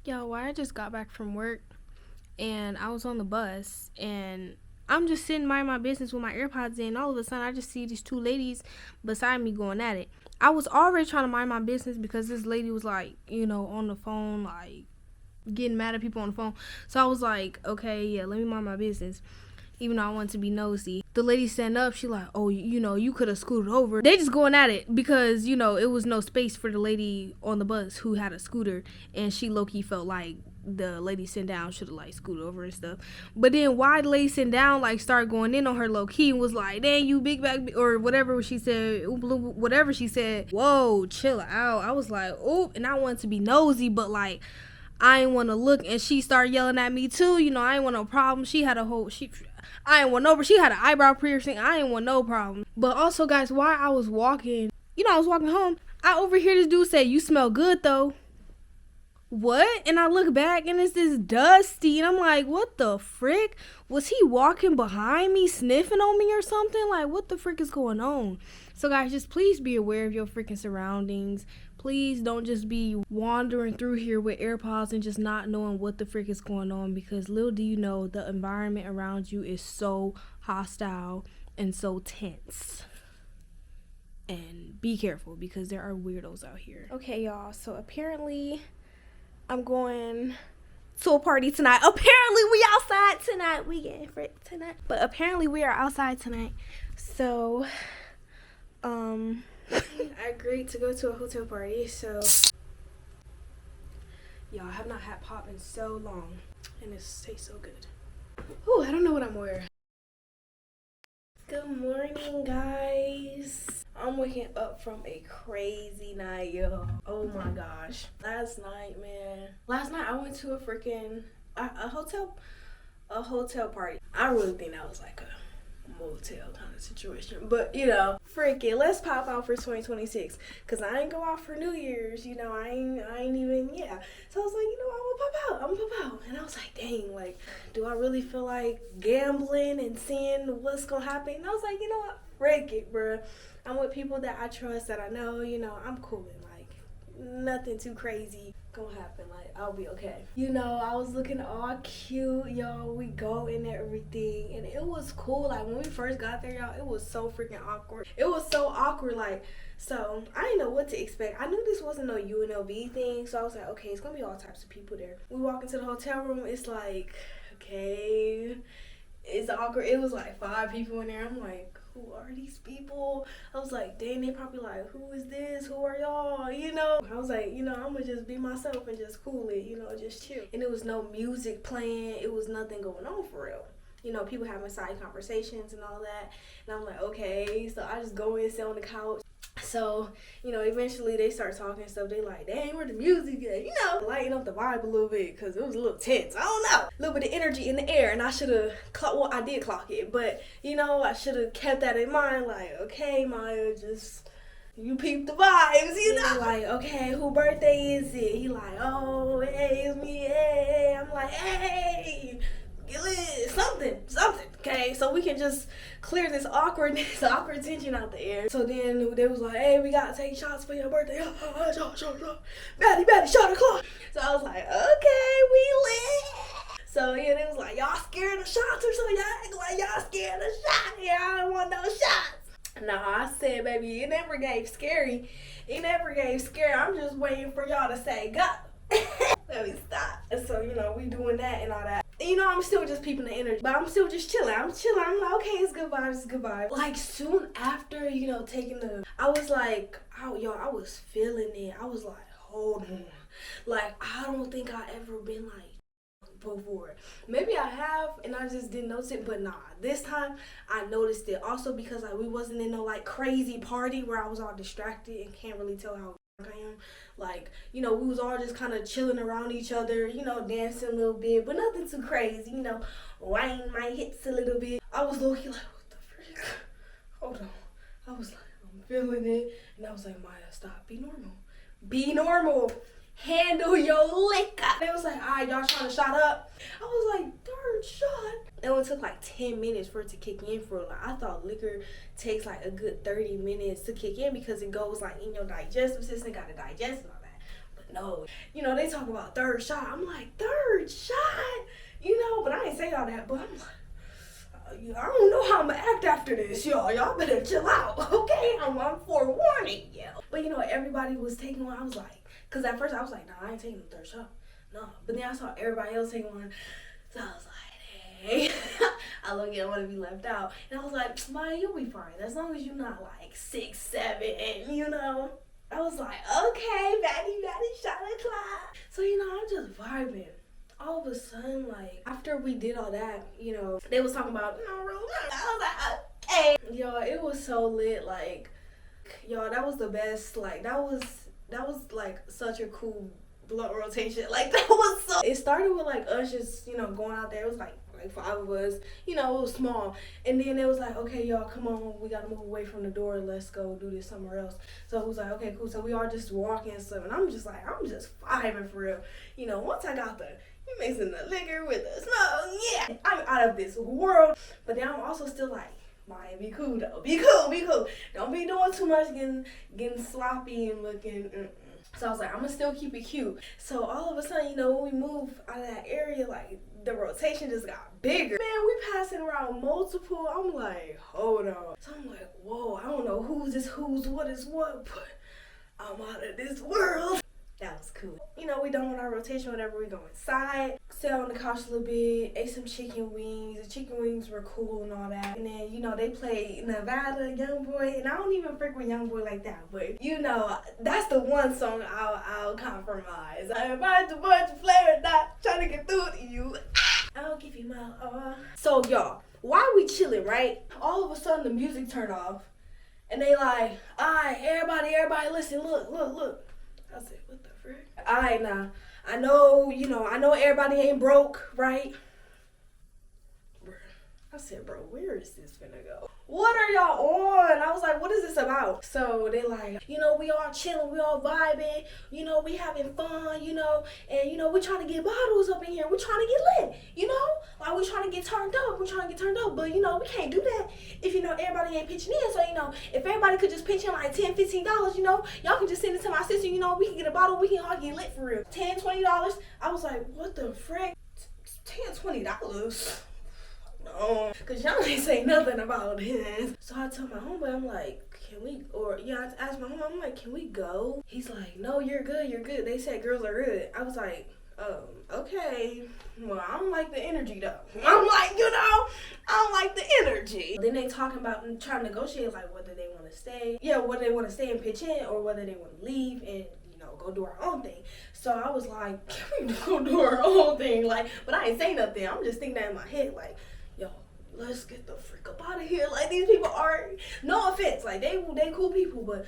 Yo, I just got back from work and I was on the bus and I'm just sitting minding my business with my AirPods in. All of a sudden, I just see these two ladies beside me going at it. I was already trying to mind my business because this lady was like, on the phone, like getting mad at people on the phone. So I was like, okay, yeah, let me mind my business. Even though I wanted to be nosy. The lady stand up, she like, oh, you could have scooted over. They just going at it because, it was no space for the lady on the bus who had a scooter. And she low-key felt like the lady sitting down should have like scooted over and stuff. But then why the lady sitting down like started going in on her low-key and was like, dang, you big back, or whatever she said, whatever she said. Whoa, chill out. I was like, oh, and I wanted to be nosy, but like, I ain't want to look, and she started yelling at me too. I ain't want no problem. I ain't want no, but she had an eyebrow piercing. I ain't want no problem. But also, guys, while I was walking, I was walking home, I overhear this dude say, "You smell good though." What? And I look back and it's this Dusty, and I'm like, what the frick? Was he walking behind me, sniffing on me or something? Like, what the frick is going on? So guys, just please be aware of your freaking surroundings. Please don't just be wandering through here with AirPods and just not knowing what the frick is going on, because little do you know, the environment around you is so hostile and so tense. And be careful because there are weirdos out here. Okay, y'all, so apparently I'm going to a party tonight. Apparently we outside tonight. We getting frick tonight. But apparently we are outside tonight. So, I agreed to go to a hotel party. So, y'all, I have not had pop in so long. And it tastes so good. Ooh, I don't know what I'm wearing. Good morning, guys. I'm waking up from a crazy night, yo. Oh my gosh. Last night I went to a hotel party. I really think that was like a motel kind of situation. But, freaking, let's pop out for 2026. Because I ain't go out for New Year's, I ain't even, yeah. So I was like, I'm gonna pop out. And I was like, dang, like, do I really feel like gambling and seeing what's gonna happen? And I was like, you know what? Frick it, bruh. I'm with people that I trust, that I know, I'm cool. Like, nothing too crazy gonna happen. Like, I'll be okay. I was looking all cute, y'all. We go and everything, and it was cool. Like, when we first got there, y'all, it was so freaking awkward. It was so awkward, like, so I didn't know what to expect. I knew this wasn't no UNLV thing, so I was like, okay, it's gonna be all types of people there. We walk into the hotel room, it's like, okay, it's awkward. It was like 5 people in there. I'm like, who are these people? I was like, dang, they probably like, who is this? Who are y'all? I was like, I'm gonna just be myself and just cool it, just chill. And there was no music playing. It was nothing going on for real. People having side conversations and all that. And I'm like, okay. So I just go in, sit on the couch. So, eventually they start talking and stuff. They like, dang, where the music at? Lighten up the vibe a little bit because it was a little tense. I don't know. A little bit of energy in the air. And I should have, I did clock it. But, I should have kept that in mind. Like, okay, Maya, just, you peep the vibes, Like, okay, who birthday is it? He like, oh, hey, it's me, hey. I'm like, hey, something, okay? So we can just clear this awkward tension out the air. So then they was like, hey, we gotta take shots for your birthday. Batty, shot o'clock. So I was like, okay, we lit. So yeah, they was like, y'all scared of shots or something? Y'all act like y'all scared of shots. Yeah, I don't want no shots. No, I said, baby, it never gave scary. I'm just waiting for y'all to say go. Let me stop. And so, we doing that and all that. And, I'm still just peeping the energy. But I'm still just chilling. I'm like, okay, it's good vibes. Like, soon after, taking I was like, I was feeling it. I was like, hold on. Like, I don't think I ever been like before. Maybe I have and I just didn't notice it, but nah, this time I noticed it. Also because like we wasn't in no like crazy party where I was all distracted and can't really tell how I am. Like, we was all just kind of chilling around each other, dancing a little bit, but nothing too crazy, whining my hips a little bit. I was low-key like, what the frick? Hold on. I was like, I'm feeling it. And I was like, Maya, stop. Be normal. Handle your liquor. They was like, all right, y'all trying to shot up? I was like, darn shot. It only took like 10 minutes for it to kick in for like, I thought liquor takes like a good 30 minutes to kick in because it goes like in your digestive system, got to digest and all that. But no. You know, they talk about third shot. I'm like, third shot? You know, but I ain't say all that. But I'm like, I don't know how I'm gonna act after this, y'all. Y'all better chill out, okay? I'm forewarning you. But you know, everybody was taking one. I was like, cause at first I was like, nah, I ain't taking the third shot. No. But then I saw everybody else taking one. So I was like, hey. I look at want to be left out. And I was like, Maya, you'll be fine. As long as you're not like 6, 7, you know. I was like, okay, batty, shot o'clock. So, you know, I'm just vibing. All of a sudden, like, after we did all that, you know, they was talking about, no, room. I was like, okay. Y'all, it was so lit. Like, y'all, that was the best. Like, that was like such a cool blunt rotation. Like, that was so. It started with like us just, you know, going out there. It was like 5 of us, you know, it was small. And then it was like, okay, y'all, come on, we gotta move away from the door. Let's go do this somewhere else. So it was like, okay, cool. So we all just walking and stuff. And I'm just vibing for real. You know, once I got you mixing the liquor with the smoke, yeah, I'm out of this world. But then I'm also still like, Maya, be cool though. Be cool. Don't be doing too much, getting sloppy and looking. So I was like, I'm gonna still keep it cute. So all of a sudden, you know, when we moved out of that area, like, the rotation just got bigger. Man, we passing around multiple. I'm like, hold on. So I'm like, whoa, I don't know who's this, what is what, but I'm out of this world. That was cool. You know, we done with our rotation, whatever. We go inside, sat on the couch a little bit, ate some chicken wings. The chicken wings were cool and all that. And then, you know, they played Nevada, Youngboy, and I don't even freak with Youngboy like that, but you know, that's the one song I'll compromise. I invite the boy to flare it, not trying to get through to you. I'll give you my So y'all, while we chilling, right? All of a sudden the music turned off, and they like, alright, everybody, listen, look. I said, what the frick? Alright, now, I know everybody ain't broke, right? I said, bro, where is this finna go? What are y'all on? I was like, what is this about? So they like, you know, we all chilling, we all vibing, you know, we having fun, you know, and you know, we trying to get bottles up in here. We trying to get lit, you know? Like, we trying to get turned up. But you know, we can't do that if, you know, everybody ain't pitching in. So, you know, if everybody could just pitch in like $10, $15, you know, y'all can just send it to my sister, you know, we can get a bottle, we can all get lit for real. $10, $20. I was like, what the frick? $10, $20? No, cause y'all ain't say nothing about this. So I told my homeboy, I'm like, I asked my homeboy, I'm like, can we go? He's like, no, you're good. They said girls are good. I was like, okay. Well, I don't like the energy though. I'm like, you know, I don't like the energy. Then they talking about trying to negotiate, like whether they want to stay. Yeah, whether they want to stay and pitch in or whether they want to leave and, you know, go do our own thing. So I was like, can we go do our own thing? Like, but I ain't say nothing. I'm just thinking that in my head, like, yo, let's get the freak up out of here. Like, these people are, no offense, like, they cool people, but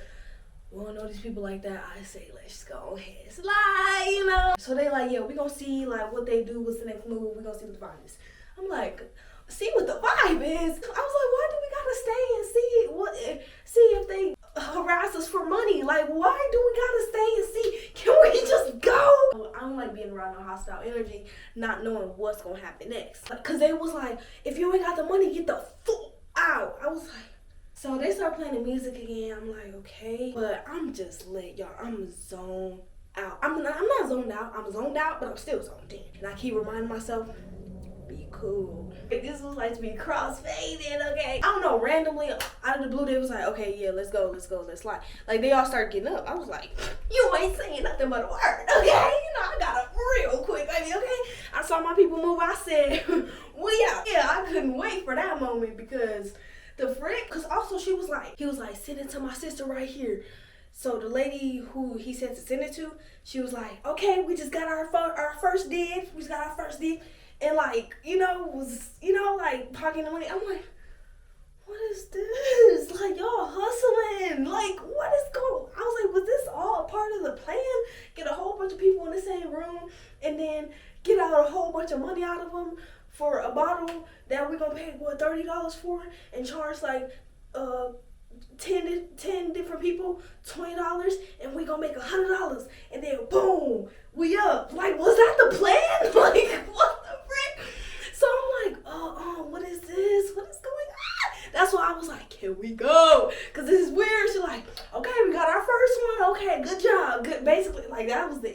we don't know these people like that. I say, let's go ahead, slide, you know. So they like, yeah, we gonna see, like, what they do, what's the next move, we gonna see what the vibe is. I'm like, see what the vibe is? I was like, why do we gotta stay and see if they harass us for money? Like, why do we gotta stay and see? Can we just go? I don't like being around no hostile energy, not knowing what's gonna happen next. Cause they was like, if you ain't got the money, get the fuck out. I was like, so they start playing the music again. I'm like, okay, but I'm just lit, y'all. I'm zoned out. I'm not zoned out. I'm zoned out, but I'm still zoned in. And I keep reminding myself, be cool. This was like to be crossfaded, okay? I don't know, randomly out of the blue, they was like, okay, yeah, let's go, let's slide. Like, they all started getting up. I was like, you ain't saying nothing but a word, okay? You know, I got up real quick, baby, okay? I saw my people move. I said, we out. Yeah, I couldn't wait for that moment because the frick, because also he was like, send it to my sister right here. So the lady who he said to send it to, she was like, okay, we just got our first dig. And like, you know, like pocket the money. I'm like, what is this? Like, y'all hustling. Like, what is going? I was like, was this all a part of the plan? Get a whole bunch of people in the same room and then get out a whole bunch of money out of them for a bottle that we're gonna pay $30 for and charge like 10 different people $20 and we gonna make $100 and then boom, we up. Like, was that the plan? Like, what the frick? So I'm like, what is this? What is going on? That's why I was like, can we go? Cause this is weird. She's like, okay, we got our first one. Okay, good job. Good. Basically, like, that was the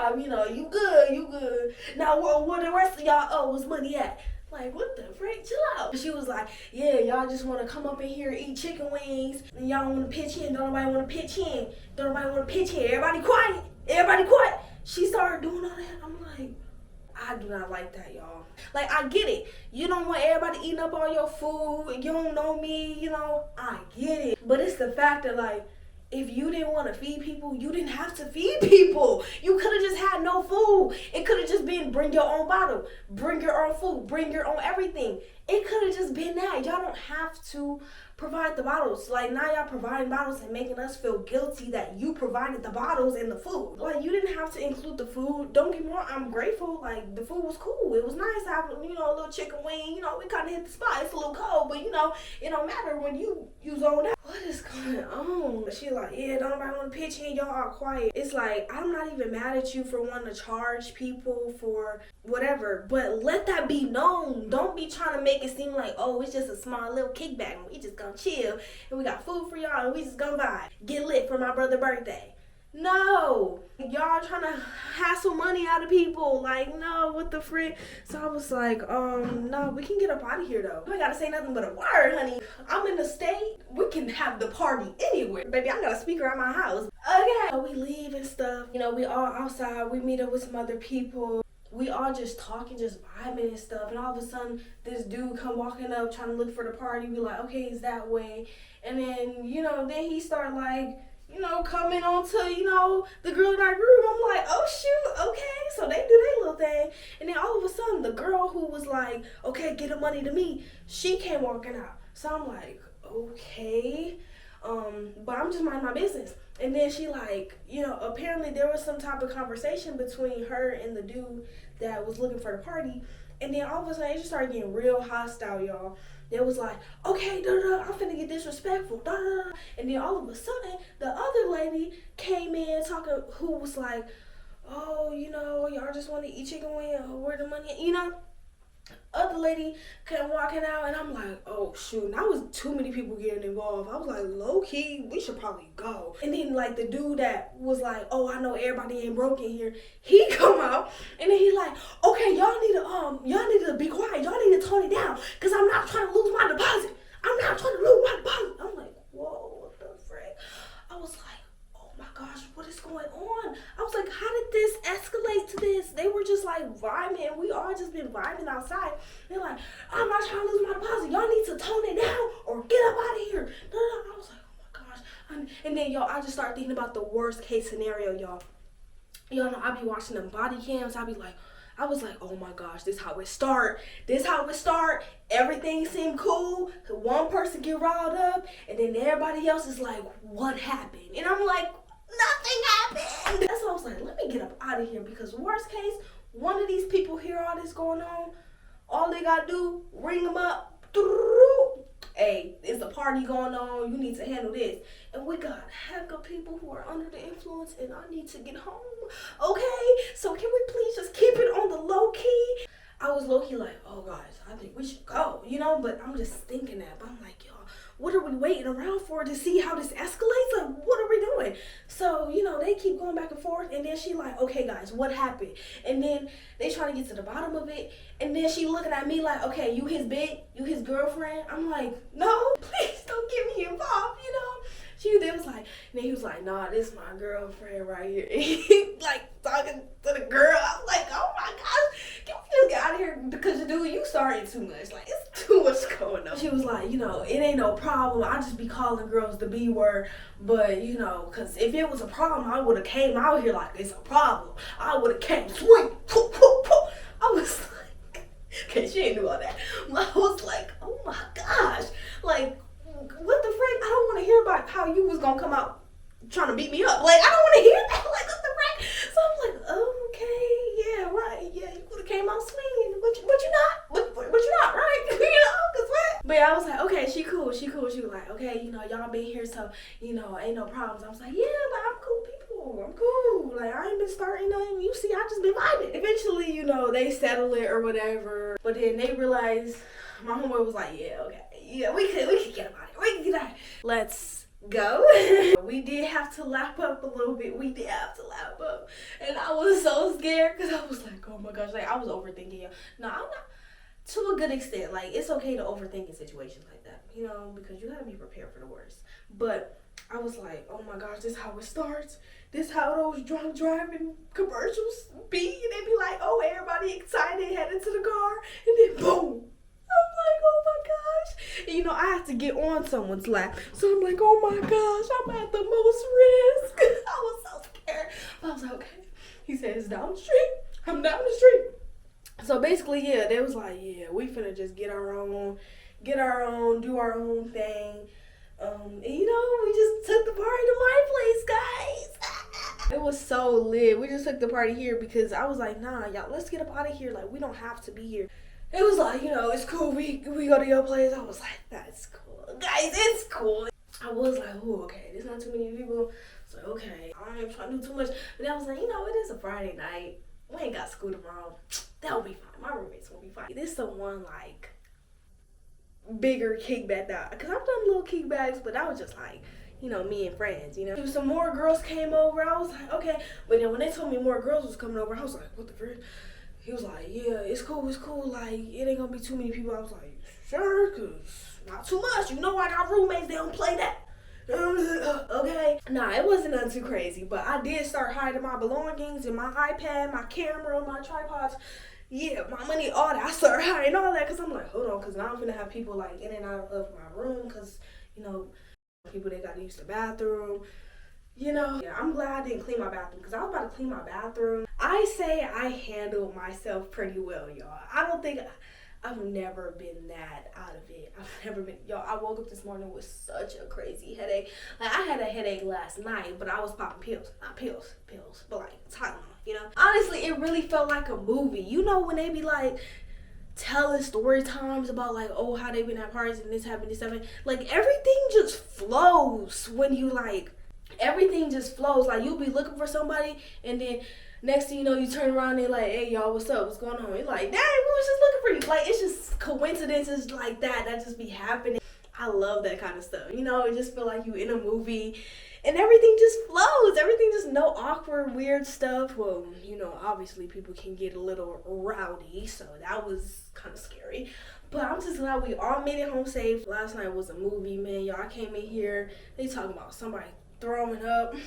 job, you know, you good. Now, where the rest of y'all owes money at? Like, what the frick? Chill out. She was like, yeah, y'all just want to come up in here and eat chicken wings, and y'all want to pitch in. Don't nobody want to pitch in. Don't nobody want to pitch in. Everybody quiet. Everybody quiet. She started doing all that. I'm like, I do not like that, y'all. Like, I get it. You don't want everybody eating up all your food. You don't know me, you know. I get it. But it's the fact that, like, if you didn't want to feed people, you didn't have to feed people. You could have just had no food. It could have just been bring your own bottle, bring your own food, bring your own everything. It could have just been that. Y'all don't have to provide the bottles. Like, now y'all providing bottles and making us feel guilty that you provided the bottles and the food. Like, you didn't have to include the food. Don't get me wrong, I'm grateful. Like, the food was cool. It was nice to have, you know, a little chicken wing. You know, we kind of hit the spot. It's a little cold, but, you know, it don't matter when you zone out. What is going on? She like, yeah, don't nobody want to pitch in. Y'all are quiet. It's like, I'm not even mad at you for wanting to charge people for whatever, but let that be known. Don't be trying to make it seem like, oh, it's just a small little kickback and we just gonna chill and we got food for y'all and we just gonna vibe. Get lit for my brother's birthday. No, y'all trying to hassle money out of people. Like, no, what the frick? So I was like, no, we can get up out of here though. You ain't gotta say nothing but a word, honey. I'm in the state. We can have the party anywhere. Baby, I got a speaker at my house. Okay. So we leave and stuff. You know, we all outside. We meet up with some other people. We all just talking, just vibing and stuff. And all of a sudden, this dude come walking up trying to look for the party. We like, okay, it's that way. And then, you know, then he start like, you know, coming on to, you know, the girl in our group. I'm like, oh, shoot, okay. So they do their little thing. And then all of a sudden, the girl who was like, okay, get the money to me, she came walking out. So I'm like, okay. But I'm just minding my business. And then she like, you know, apparently there was some type of conversation between her and the dude that was looking for the party. And then all of a sudden, it just started getting real hostile, y'all. It was like, okay, I'm finna get disrespectful, and then all of a sudden, the other lady came in talking, who was like, oh, you know, y'all just want to eat chicken wing, where the money, you know? Other lady came walking out, and I'm like, oh shoot, now was too many people getting involved. I was like, low key, we should probably go. And then like the dude that was like, oh, I know everybody ain't broke in here, he come out, and then he like, okay, y'all need to be quiet, y'all need to tone it down, cause I'm not trying to lose my deposit. I'm not trying to lose my deposit. I'm like, whoa, what the frick? I was like, oh my gosh, what is going on? I was like, how did this escalate to this? They were just like vibing. We all just been vibing outside. They're like, I'm not trying to lose my deposit. Y'all need to tone it down or get up out of here. I was like, oh my gosh. And then y'all, I just started thinking about the worst case scenario, y'all. Y'all know I be watching them body cams. I was like, oh my gosh, this how it start. Everything seemed cool. One person get riled up, and then everybody else is like, what happened? And I'm like, nothing happened. That's why I was like, let me get up out of here, because worst case, one of these people hear all this going on. All they gotta do, ring them up. Hey, it's a party going on. You need to handle this. And we got heck of people who are under the influence, and I need to get home. Okay, so can we please just keep it on the low key? I was low key like, oh guys, I think we should go, you know. But I'm just thinking that. But I'm like, y'all, what are we waiting around for to see how this escalates? Like, what are we doing? So, you know, they keep going back and forth, and then she like, okay guys, what happened? And then they trying to get to the bottom of it, and then she looking at me like, okay, you his girlfriend? I'm like, no, please don't get me involved, you know. They was like, and then he was like, nah, this is my girlfriend right here. And he like talking to the girl. I was like, oh my gosh, can we just get out of here? Because dude, you started too much. Like, it's too much going on. She was like, you know, it ain't no problem. I just be calling girls the B word. But, you know, because if it was a problem, I would have came out here like it's a problem. I would have came sweet. I was like, okay, she ain't do all that. But I was like, oh my gosh. Like, what the frick? I don't want to hear about how you was gonna come out trying to beat me up. Like, I don't want to hear that. Like, what the frick? So I'm like, okay, yeah, right, yeah, you would have came out swinging, but you not, but you not, right? You know, cause what? But yeah, I was like, okay, she cool. She was like, okay, you know, y'all been here, so you know, ain't no problems. I was like, yeah, but I'm cool people. I'm cool. Like, I ain't been starting nothing. You see, I just been vibing. Eventually, you know, they settle it or whatever. But then they realized, my homeboy was like, yeah, okay. Yeah, we could get out of here. We could get out of here. Let's go. We did have to lap up a little bit. We did have to lap up. And I was so scared because I was like, oh my gosh, like I was overthinking. No, I'm not, to a good extent. Like, it's okay to overthink in situations like that, you know, because you gotta be prepared for the worst. But I was like, oh my gosh, this is how it starts. This is how those drunk driving commercials be. And they be like, oh, everybody excited, heading to the car, and then boom. I'm like, oh my gosh. And, you know, I have to get on someone's lap. So I'm like, oh my gosh, I'm at the most risk. I was so scared. But I was like, okay. He said, it's down the street. I'm down the street. So basically, yeah, they was like, yeah, we finna just get our own, do our own thing. And you know, we just took the party to my place, guys. It was so lit. We just took the party here because I was like, nah, y'all, let's get up out of here. Like, we don't have to be here. It was like, you know, it's cool. We go to your place. I was like, that's cool. Guys, it's cool. I was like, oh, okay, there's not too many people. So, okay, I ain't trying to do too much. But I was like, you know, it is a Friday night. We ain't got school tomorrow. That'll be fine. My roommates will be fine. This is the one, like, bigger kickback that, because I've done little kickbacks, but that was just like, you know, me and friends, you know. Some more girls came over. I was like, okay. But then when they told me more girls was coming over, I was like, what the frick? He was like, yeah, it's cool. Like, it ain't gonna be too many people. I was like, sure, because not too much. You know, I got roommates, they don't play that. Okay. Nah, it wasn't nothing too crazy, but I did start hiding my belongings and my iPad, my camera, my tripods. Yeah, my money, all that. I started hiding all that because I'm like, hold on, because now I'm gonna have people like in and out of my room because, you know, people they got to use the bathroom. You know, yeah, I'm glad I didn't clean my bathroom because I was about to clean my bathroom. I say I handled myself pretty well, y'all. I don't think, I've never been that out of it. I've never been, y'all, I woke up this morning with such a crazy headache. Like, I had a headache last night, but I was popping pills. Not pills, but like Tylenol, you know? Honestly, it really felt like a movie. You know when they be like, telling story times about like, oh, how they been at parties and this happened, this happened. Like, everything just flows when you like, everything just flows. Like, you'll be looking for somebody and then next thing you know, you turn around and they're like, hey y'all, what's up, what's going on? You're like, dang, we was just looking for you. Like, it's just coincidences like that just be happening. I love that kind of stuff, you know. It just feel like you in a movie and everything just flows. Everything just no awkward weird stuff. Well, you know, obviously people can get a little rowdy, so that was kind of scary. But I'm just glad we all made it home safe. Last night was a movie, man. Y'all came in here, they talking about somebody throwing up. I'm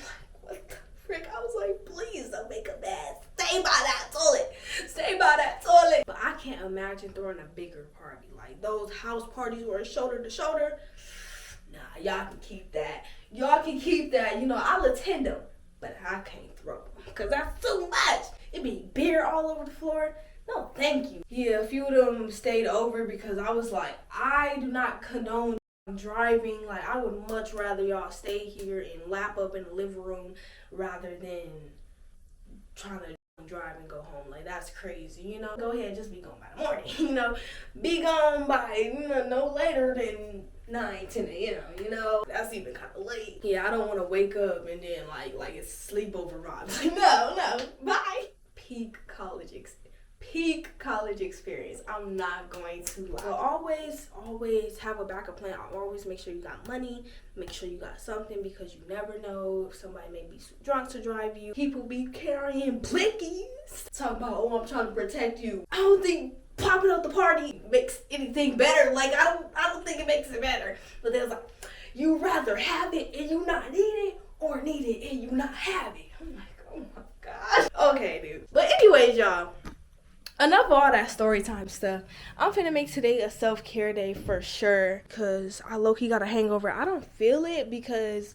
like, what the frick? I was like, please don't make a mess. Stay by that toilet. Stay by that toilet. But I can't imagine throwing a bigger party. Like those house parties where it's shoulder to shoulder. Nah, y'all can keep that. Y'all can keep that. You know, I'll attend them. But I can't throw them. Because that's too much. It be beer all over the floor. No, thank you. Yeah, a few of them stayed over because I was like, I do not condone driving. Like, I would much rather y'all stay here and lap up in the living room rather than trying to drive and go home. Like, that's crazy, you know. Go ahead, just be gone by the morning, you know. Be gone by, you know, no later than 9, 10 a.m., you know. That's even kind of late. Yeah, I don't want to wake up and then like it's sleepover vibes. Like, no, bye. Peak college experience. I'm not going to lie. So always have a backup plan. Always make sure you got money. Make sure you got something because you never know if somebody may be drunk to drive you. People be carrying blickies. Talk about, oh, I'm trying to protect you. I don't think popping up the party makes anything better. Like, I don't think it makes it better. But there's like, you rather have it and you not need it or need it and you not have it. I'm like, oh my gosh. Okay, dude. But anyways, y'all. Enough of all that story time stuff. I'm finna make today a self-care day for sure because I low-key got a hangover. I don't feel it because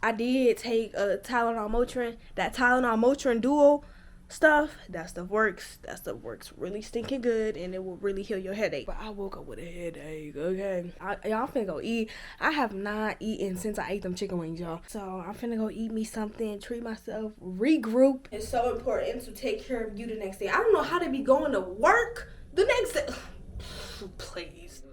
I did take a Tylenol Motrin. That Tylenol Motrin Duo stuff, that stuff works. That stuff works really stinking good and it will really heal your headache. But I woke up with a headache, okay? Y'all finna go eat. I have not eaten since I ate them chicken wings, y'all. So I'm finna go eat me something, treat myself, regroup. It's so important to take care of you the next day. I don't know how to be going to work the next day. Please.